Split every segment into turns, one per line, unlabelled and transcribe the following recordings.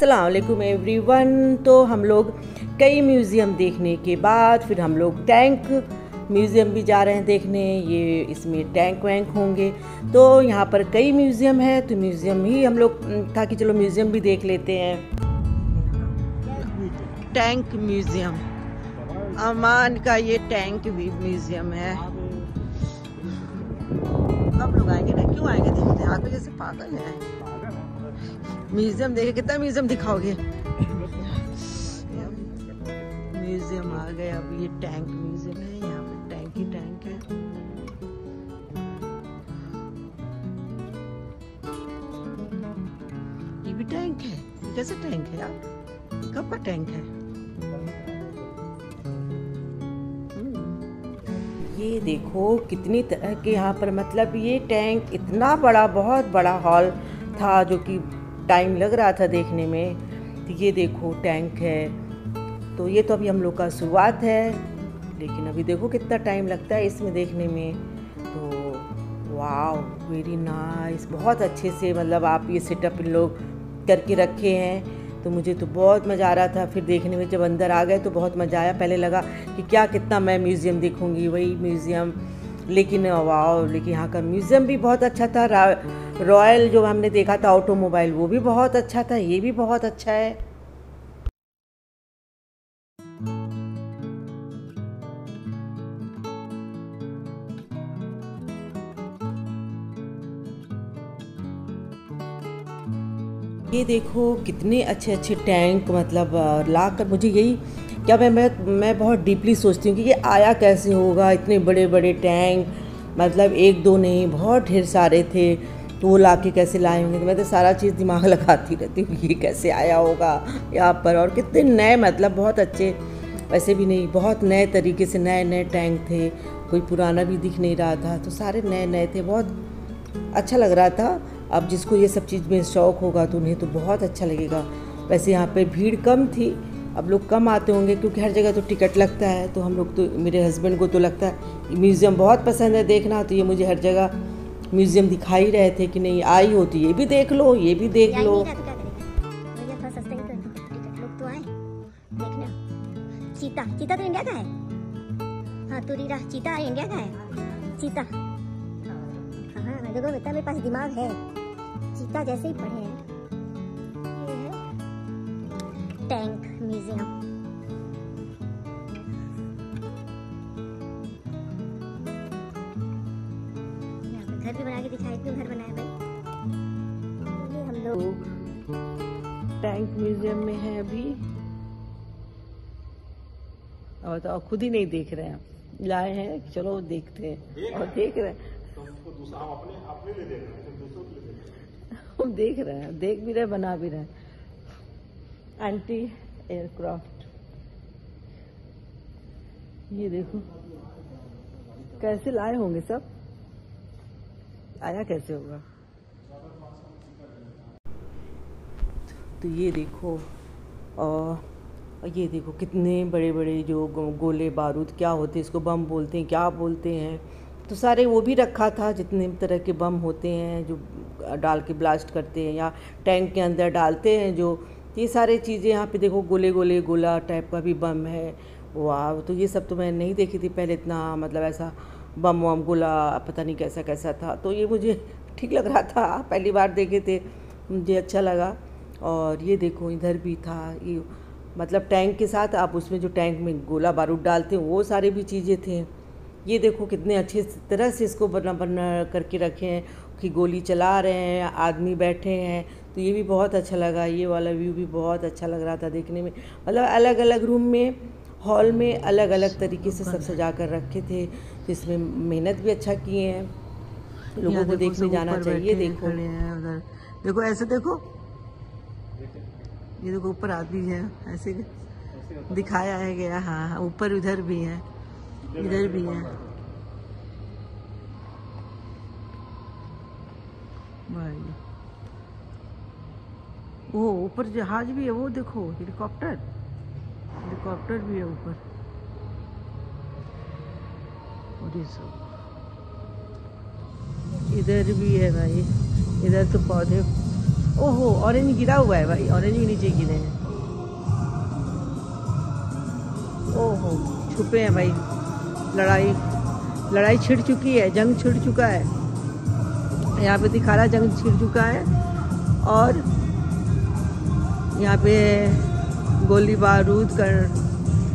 अस्सलाम वालेकुम एवरीवन। तो हम लोग कई म्यूज़ियम देखने के बाद फिर हम लोग टैंक म्यूज़ियम भी जा रहे हैं देखने। ये इसमें टैंक वैंक होंगे। तो यहाँ पर कई म्यूज़ियम है, तो म्यूज़ियम ही हम लोग था कि चलो म्यूज़ियम भी देख लेते हैं। टैंक म्यूज़ियम, अमान का ये टैंक भी म्यूज़ियम है। कब लोग आएंगे ना, क्यों आएंगे देखते हैं, आगे जैसे पागल है। म्यूजियम देखे, कितना म्यूजियम दिखाओगे। म्यूजियम आ गए। अब ये टैंक म्यूजियम है, यहाँ पे टैंक ही टैंक है। ये भी टैंक है। ये कैसा टैंक है यार, ये कब का टैंक है। ये देखो कितनी तरह के यहाँ पर, मतलब ये टैंक इतना बड़ा, बहुत बड़ा हॉल था जो कि टाइम लग रहा था देखने में। तो ये देखो टैंक है। तो ये तो अभी हम लोग का शुरुआत है, लेकिन अभी देखो कितना टाइम लगता है इसमें देखने में। तो वाव, वेरी नाइस, बहुत अच्छे से मतलब आप ये सेटअप इन लोग करके रखे हैं। तो मुझे तो बहुत मज़ा आ रहा था फिर देखने में। जब अंदर आ गए तो बहुत मज़ा आया। पहले लगा कि क्या कितना मैं म्यूज़ियम देखूंगी, वही म्यूज़ियम, लेकिन वाह, लेकिन यहाँ का म्यूज़ियम भी बहुत अच्छा था। रॉयल जो हमने देखा था ऑटोमोबाइल, वो भी बहुत अच्छा था। ये भी बहुत अच्छा है। ये देखो कितने अच्छे अच्छे टैंक, मतलब ला कर मुझे यही क्या, मैं बहुत डीपली सोचती हूँ कि ये आया कैसे होगा। इतने बड़े बड़े टैंक, मतलब एक दो नहीं, बहुत ढेर सारे थे। तो वो ला के कैसे लाए होंगे। तो मैं तो सारा चीज़ दिमाग लगाती रहती हूँ ये कैसे आया होगा यहाँ पर। और कितने नए, मतलब बहुत अच्छे, वैसे भी नहीं, बहुत नए तरीके से नए नए टैंक थे। कोई पुराना भी दिख नहीं रहा था, तो सारे नए नए थे, बहुत अच्छा लग रहा था। अब जिसको ये सब चीज़ में शौक़ होगा तो उन्हें तो बहुत अच्छा लगेगा। वैसे यहाँ पे भीड़ कम थी, अब लोग कम आते होंगे क्योंकि हर जगह तो टिकट लगता है। तो हम लोग तो, मेरे हस्बैंड को तो लगता है म्यूज़ियम बहुत पसंद है देखना, तो ये मुझे हर जगह म्यूज़ियम दिखा ही रहे थे कि नहीं आई हो तो ये भी देख लो, ये भी देख लो।
चीता, चीता तो इंडिया का है। हाँ तुरीरा, चीता इंडिया का है। चीता, हाँ देखो बेटा मेरे पास दिमाग है, चीता जैसे ही पढ़े हैं। ये है टैंक म्यूजियम। यहाँ पे घर भी बना के दिखाए, क्यों घर बनाया भाई। ये हम लोग
टैंक म्यूजियम में है अभी। और तो खुद ही नहीं देख रहे हैं, लाए हैं चलो देखते हैं, और देख रहे हैं। अपने लिए देख रहे हैं, दूसरों के लिए देख रहे हैं। हम देख रहे हैं, देख भी रहे, बना भी रहे। एंटी एयरक्राफ्ट, ये देखो कैसे लाए होंगे सब, आया कैसे होगा। तो ये देखो, और ये देखो कितने बड़े बड़े जो गोले बारूद, क्या होते हैं इसको, बम बोलते हैं, क्या बोलते हैं। तो सारे वो भी रखा था, जितने तरह के बम होते हैं जो डाल के ब्लास्ट करते हैं या टैंक के अंदर डालते हैं जो, ये सारे चीज़ें यहाँ पे देखो। गोले गोले गोला टाइप का भी बम है। वाह, तो ये सब तो मैं नहीं देखी थी पहले इतना, मतलब ऐसा बम वम गोला पता नहीं कैसा कैसा था। तो ये मुझे ठीक लग रहा था, पहली बार देखे थे, मुझे अच्छा लगा। और ये देखो इधर भी था, ये मतलब टैंक के साथ आप उसमें जो टैंक में गोला बारूद डालते हैं वो सारे भी चीज़ें थे। ये देखो कितने अच्छे तरह से इसको बना करके रखे हैं कि गोली चला रहे हैं, आदमी बैठे हैं। तो ये भी बहुत अच्छा लगा, ये वाला व्यू भी बहुत अच्छा लग रहा था देखने में। मतलब अलग अलग रूम में, हॉल में अलग अलग तरीके से सब सजा कर रखे थे। तो इसमें मेहनत भी अच्छा किए हैं, लोगों को देखने जाना चाहिए। देखो उधर देखो, ऐसे देखो, ये देखो ऊपर आदमी है, ऐसे दिखाया है गया। हाँ ऊपर उधर भी है, इधर भी है। वो ऊपर जहाज भी है, वो देखो हेलीकॉप्टर, हेलीकॉप्टर भी है ऊपर। और ये सब इधर भी है भाई, इधर तो पौधे ओहो ऑरेंज गिरा हुआ है भाई, ऑरेंज भी नीचे गिरे हैं। ओहो छुपे हैं भाई, लड़ाई छिड़ चुकी है, जंग छिड़ चुका है। यहाँ पे दिखा रहा है जंग छिड़ चुका है और यहाँ पे गोली बारूद कर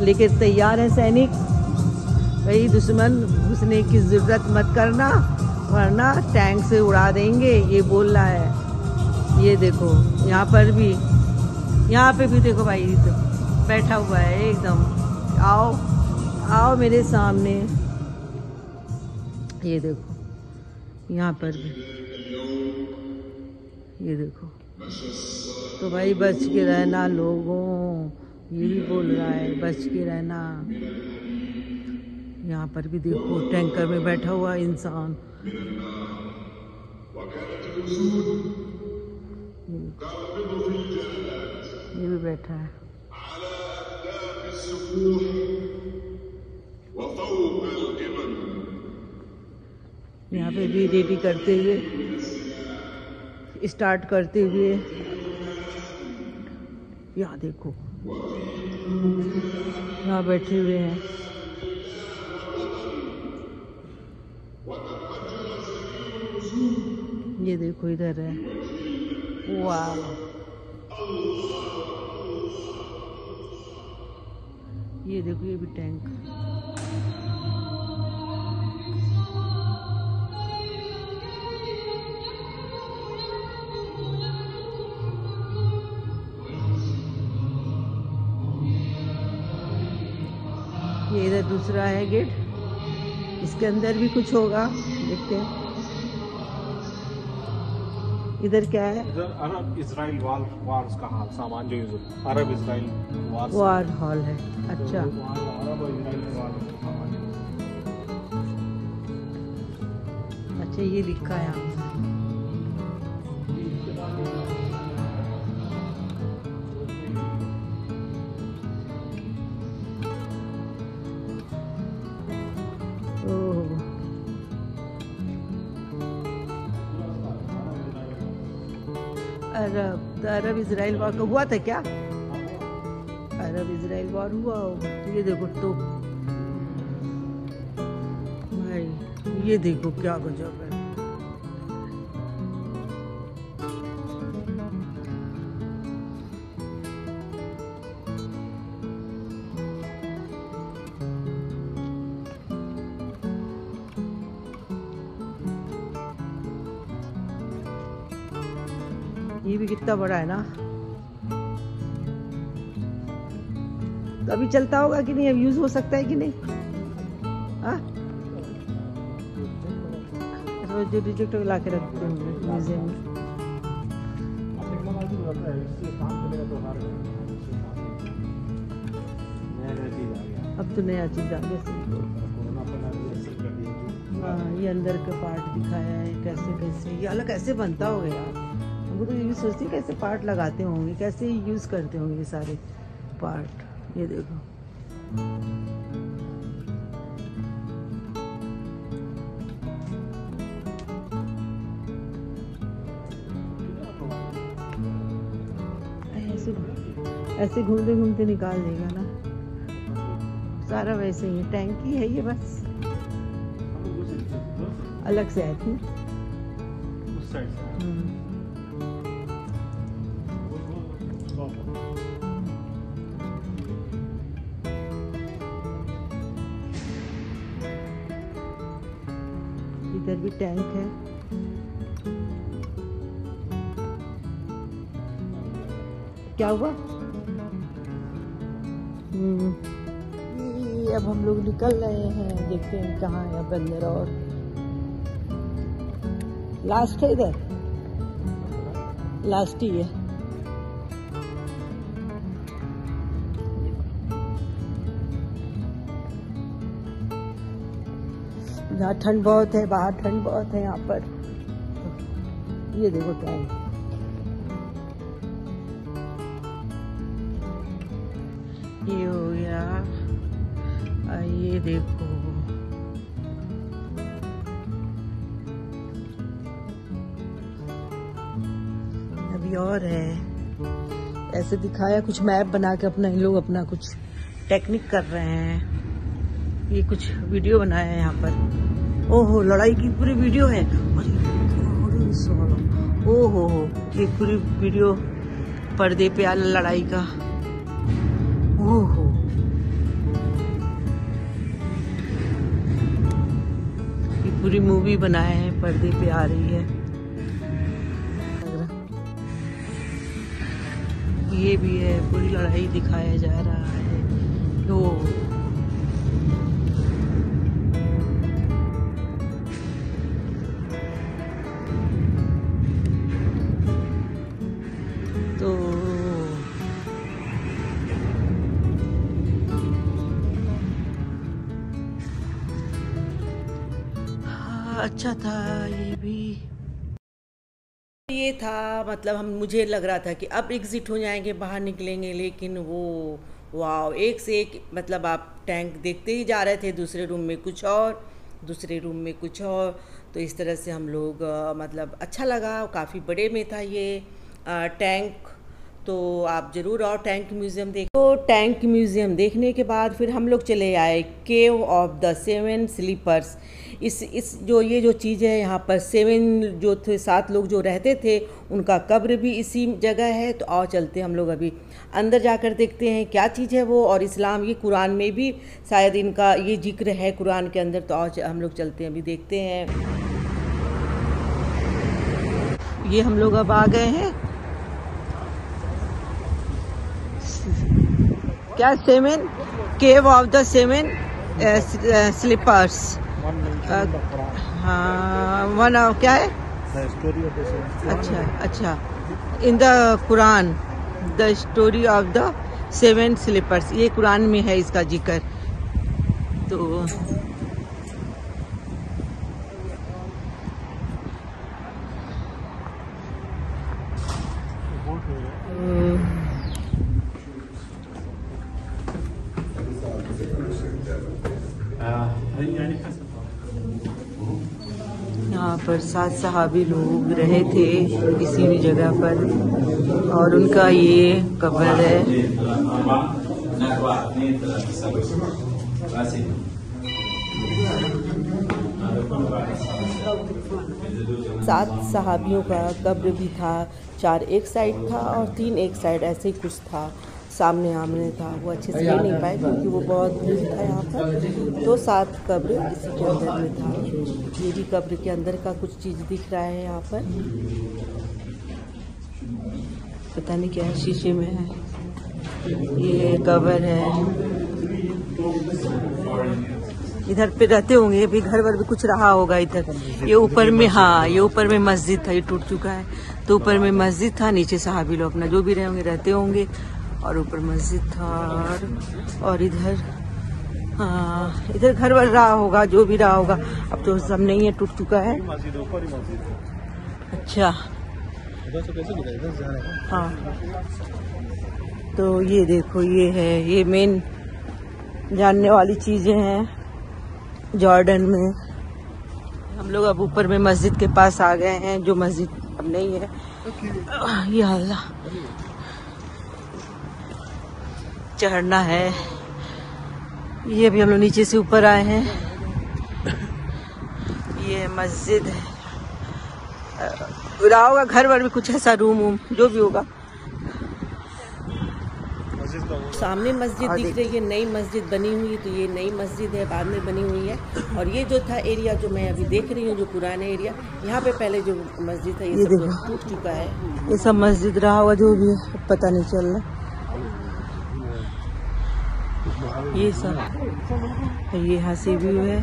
लेके तैयार है सैनिक। भाई दुश्मन घुसने की ज़रूरत मत करना वरना टैंक से उड़ा देंगे, ये बोल रहा है। ये देखो यहाँ पे भी देखो भाई बैठा हुआ है एकदम। आओ आओ मेरे सामने, ये देखो यहाँ पर भी, ये देखो। तो भाई बच के रहना लोगों, ये भी बोल रहा है बच के रहना। यहाँ पर भी देखो टैंकर में बैठा हुआ इंसान, ये भी बैठा है। यहाँ पे भी रेडी करते हुए, स्टार्ट करते हुए, यहाँ देखो यहाँ बैठे हुए हैं। ये देखो इधर है, वाह ये देखो ये भी टैंक। ये इधर दूसरा है गेट, इसके अंदर भी कुछ होगा, देखते हैं। इधर क्या है?
इधर अरब इजराइल वार्स का हाल सामान जो यूज होता है, अरब इजराइल
वार हॉल है। अच्छा
अरब और इजराइल वार सामान।
अच्छा ये लिखा है यहाँ। अरब इजराइल वॉर का हुआ था क्या? अरब इजराइल वॉर हुआ होगा। ये देखो तो भाई ये देखो क्या गजब है। ये भी कितना बड़ा है ना। तो अभी चलता होगा कि नहीं, अब यूज हो सकता है कि नहीं? हाँ जो रिजेक्ट ला के रखते होंगे म्यूजियम में। अब तो नया चीज आ गया। हाँ ये अंदर का पार्ट दिखाया है, कैसे कैसे ये अलग कैसे बनता होगा यार। हमको तो ये भी सोचती कैसे पार्ट लगाते होंगे, कैसे यूज़ करते होंगे ये सारे पार्ट। ये देखो ऐसे घूमते घूमते निकाल देगा ना सारा। वैसे ही टैंक ही है ये, बस अलग से आई थी। इधर भी टैंक है। क्या हुआ? अब हम लोग निकल रहे हैं, देखते हैं कहाँ है अब अंदर। और लास्ट है इधर, लास्ट ही है। यहाँ ठंड बहुत है, बाहर ठंड बहुत है यहाँ पर। ये देखो टैंक, ये हो गया। ये देखो अभी और है। ऐसे दिखाया कुछ मैप बना के अपना इन लोग अपना कुछ टेक्निक कर रहे हैं। ये कुछ वीडियो बनाया है यहाँ पर। ओहो लड़ाई की पूरी वीडियो है। ओहो ये पूरी वीडियो पर्दे पे आ लड़ाई का। ओहो ये पूरी मूवी बनाया है, पर्दे पे आ रही है। ये भी है, पूरी लड़ाई दिखाया जा रहा है। तो अच्छा था ये भी। ये था मतलब मुझे लग रहा था कि अब एग्जिट हो जाएंगे, बाहर निकलेंगे, लेकिन वो वाव एक से एक मतलब आप टैंक देखते ही जा रहे थे। दूसरे रूम में कुछ और, दूसरे रूम में कुछ और। तो इस तरह से हम लोग मतलब अच्छा लगा। काफ़ी बड़े में था ये टैंक। तो आप ज़रूर आओ टैंक म्यूज़ियम देखो। तो टैंक म्यूज़ियम देखने के बाद फिर हम लोग चले आए केव ऑफ द 7 स्लीपर्स। इस जो ये जो चीज़ है यहाँ पर 7 जो थे 7 लोग जो रहते थे उनका कब्र भी इसी जगह है। तो आओ चलते हम लोग अभी अंदर जाकर देखते हैं क्या चीज़ है वो। और इस्लाम ये कुरान में भी शायद इनका ये जिक्र है कुरान के अंदर। तो आओ हम लोग चलते हैं, अभी देखते हैं। ये हम लोग अब आ गए हैं क्या 7 केव ऑफ द 7 स्लीपर्स। हाँ वन क्या है? अच्छा in the Quran the story of the 7 sleepers. ये कुरान में है इसका जिक्र। तो यहाँ पर 7 सहाबी लोग रहे थे इसी भी जगह पर। और उनका ये कब्र है। 7 सहाबियों का कब्र भी था। 4 एक साइड था और 3 एक साइड, ऐसे ही कुछ था। सामने आमने था, वो अच्छे से ले नहीं पाए क्योंकि वो बहुत भीड़ था यहाँ पर। तो 7 कब्र इसी के अंदर में था। ये भी कब्र के अंदर का कुछ चीज़ दिख रहा है यहाँ पर। पता नहीं क्या है, शीशे में है। ये कब्र है। इधर पे रहते होंगे, ये भी घर वर भी कुछ रहा होगा इधर। ये ऊपर में, हाँ ये ऊपर में मस्जिद था, ये टूट चुका है। तो ऊपर में मस्जिद था, नीचे सहाबी लोग अपना जो भी रहे होंगे रहते होंगे। और ऊपर मस्जिद था। और इधर हाँ इधर घर वर रहा होगा, जो भी रहा होगा। अब तो सब नहीं है, टूट चुका है। अच्छा हाँ तो ये देखो, ये है, ये मेन जानने वाली चीजें हैं जॉर्डन में। हम लोग अब ऊपर में मस्जिद के पास आ गए हैं, जो मस्जिद अब नहीं है। या अल्लाह, चढ़ना है। ये भी हम लोग नीचे से ऊपर आए हैं। ये मस्जिद है, रहा होगा घर वर भी कुछ ऐसा, रूम वूम जो भी होगा। सामने मस्जिद दिख रही है, नई मस्जिद बनी हुई है। तो ये नई मस्जिद है, बाद में बनी हुई है। और ये जो था एरिया जो मैं अभी देख रही हूँ, जो पुराना एरिया, यहाँ पे पहले जो मस्जिद है ये सब टूट चुका है। ये सब मस्जिद रहा होगा जो भी है, पता नहीं चल रहा। ये सब ये हंसी व्यू है।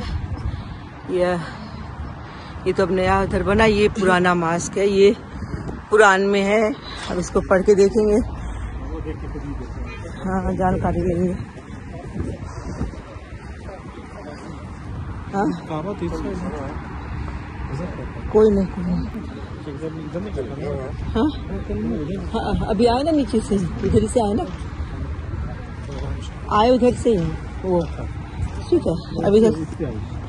ये तो अब नया उधर बना। ये पुराना मास्क है, ये कुरान में है। अब इसको पढ़ के देखेंगे, हाँ जानकारी लेंगे। हाँ कोई नहीं, कोई नहीं। हाँ हाँ अभी आए ना नीचे से, इधर से आए ना, आए उधर से ही वो। ठीक है अभी इधर,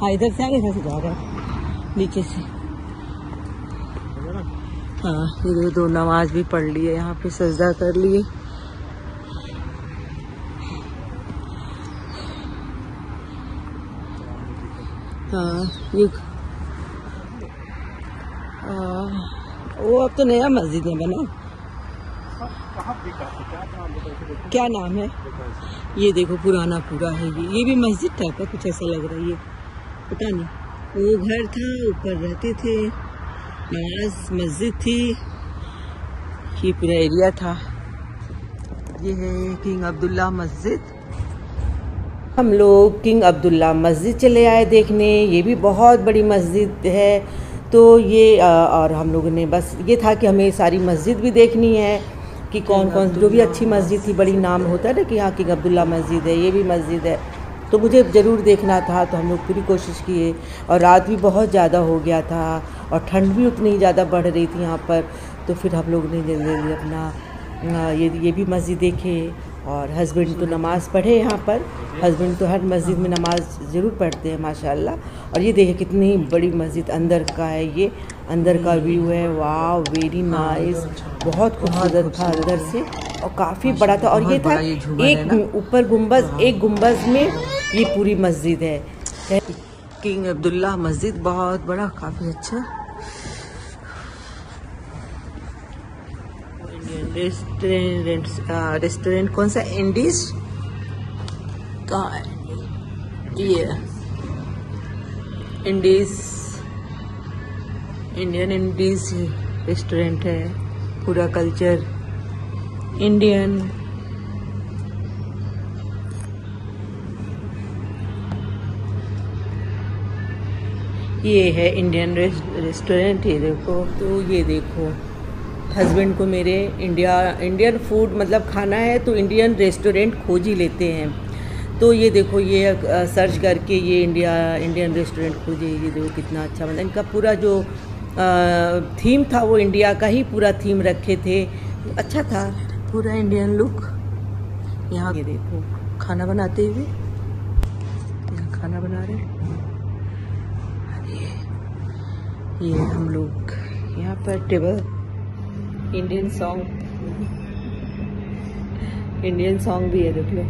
हाँ इधर से आगे, इधर से जा रहे हैं नीचे से। हाँ, ये दो नमाज भी पढ़ लिए, यहाँ पे सजदा कर लिए। हाँ, ये वो अब तो नया मस्जिद में बना। क्या नाम है? ये देखो पुराना पूरा है, ये भी मस्जिद टाइप का कुछ ऐसा लग रहा है। ये पता नहीं, वो घर था, ऊपर रहते थे, नमाज मस्जिद थी, ये पूरा एरिया था। ये है किंग अब्दुल्ला मस्जिद। हम लोग किंग अब्दुल्ला मस्जिद चले आए देखने। ये भी बहुत बड़ी मस्जिद है। तो ये और हम लोगों ने बस ये था कि हमें सारी मस्जिद भी देखनी है कि कौन कौन जो भी अच्छी मस्जिद थी, बड़ी नाम होता है ना कि यहाँ किंग अब्दुल्ला मस्जिद है, ये भी मस्जिद है, तो मुझे ज़रूर देखना था। तो हम लोग पूरी कोशिश किए, और रात भी बहुत ज़्यादा हो गया था और ठंड भी उतनी ज़्यादा बढ़ रही थी यहाँ पर। तो फिर हम लोग ने जल्दी अपना ये भी मस्जिद देखे। और हस्बैंड तो नमाज़ पढ़े यहाँ पर, हस्बैंड तो हर मस्जिद में नमाज ज़रूर पढ़ते हैं माशाल्लाह। और ये देखिए कितनी बड़ी मस्जिद अंदर का है, ये अंदर का व्यू है। वाह, वेरी नाइस, बहुत खूबसूरत था अंदर से और काफ़ी बड़ा था। और ये था एक ऊपर गुंबज, एक गुंबज में ये पूरी मस्जिद है। किंग अब्दुल्ला मस्जिद बहुत बड़ा, काफ़ी अच्छा। रेस्टोरेंट कौन सा? इंडीज कहाँ है? ये इंडीज, इंडियन इंडीज रेस्टोरेंट है। पूरा कल्चर इंडियन। ये है इंडियन रेस्टोरेंट। ये देखो, तो ये देखो हस्बैंड को मेरे इंडियन फूड मतलब खाना है, तो इंडियन रेस्टोरेंट खोज ही लेते हैं। तो ये देखो, ये सर्च करके ये इंडियन रेस्टोरेंट खोजे। ये देखो कितना अच्छा, मतलब इनका पूरा जो थीम था वो इंडिया का ही पूरा थीम रखे थे। अच्छा था पूरा इंडियन लुक। यहाँ ये देखो खाना बनाते हुए, यहाँ खाना बना रहे। ये हम लोग यहाँ पर टेबल, इंडियन सॉन्ग भी है, देख लो।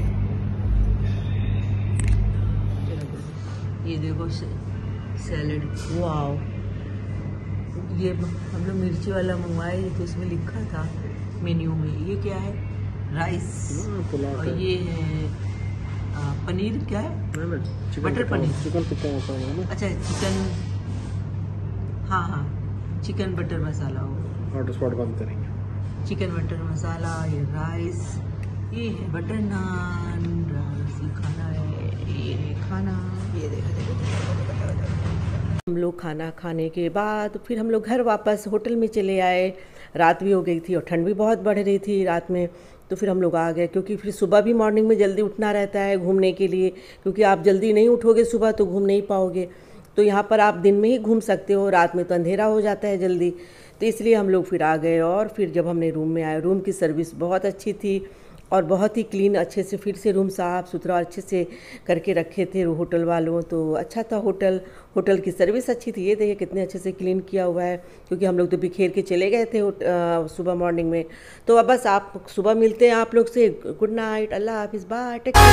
ये देखो सैलड, वाओ। ये हम लोग मिर्ची वाला मंगवाए तो इसमें लिखा था मेन्यू में। ये क्या है? राइस। और ये है पनीर, क्या है? बटर पनीर,
चिकन टिक्का मसाला है ना?
अच्छा चिकन, हाँ चिकन बटर मसाला हो,
हॉटस्पॉट बंद करेंगे।
चिकन बटर मसाला, ये राइस, ये है बटर नान, राइस, ये खाना है, ये खाना, ये देखो। हम लोग खाना खाने के बाद फिर हम लोग घर वापस होटल में चले आए। रात भी हो गई थी और ठंड भी बहुत बढ़ रही थी रात में। तो फिर हम लोग आ गए, क्योंकि फिर सुबह भी मॉर्निंग में जल्दी उठना रहता है घूमने के लिए, क्योंकि आप जल्दी नहीं उठोगे सुबह तो घूम नहीं पाओगे। तो यहाँ पर आप दिन में ही घूम सकते हो, रात में तो अंधेरा हो जाता है जल्दी। तो इसलिए हम लोग फिर आ गए। और फिर जब हमने रूम में आए, रूम की सर्विस बहुत अच्छी थी और बहुत ही क्लीन, अच्छे से फिर से रूम साफ़ सुथरा अच्छे से करके रखे थे होटल वालों। तो अच्छा था होटल की सर्विस अच्छी थी। ये देखिए कितने अच्छे से क्लीन किया हुआ है, क्योंकि हम लोग तो बिखेर के चले गए थे सुबह मॉर्निंग में। तो अब बस आप सुबह मिलते हैं आप लोग से। गुड नाइट, अल्लाह हाफिज़, बाय, टेक केयर।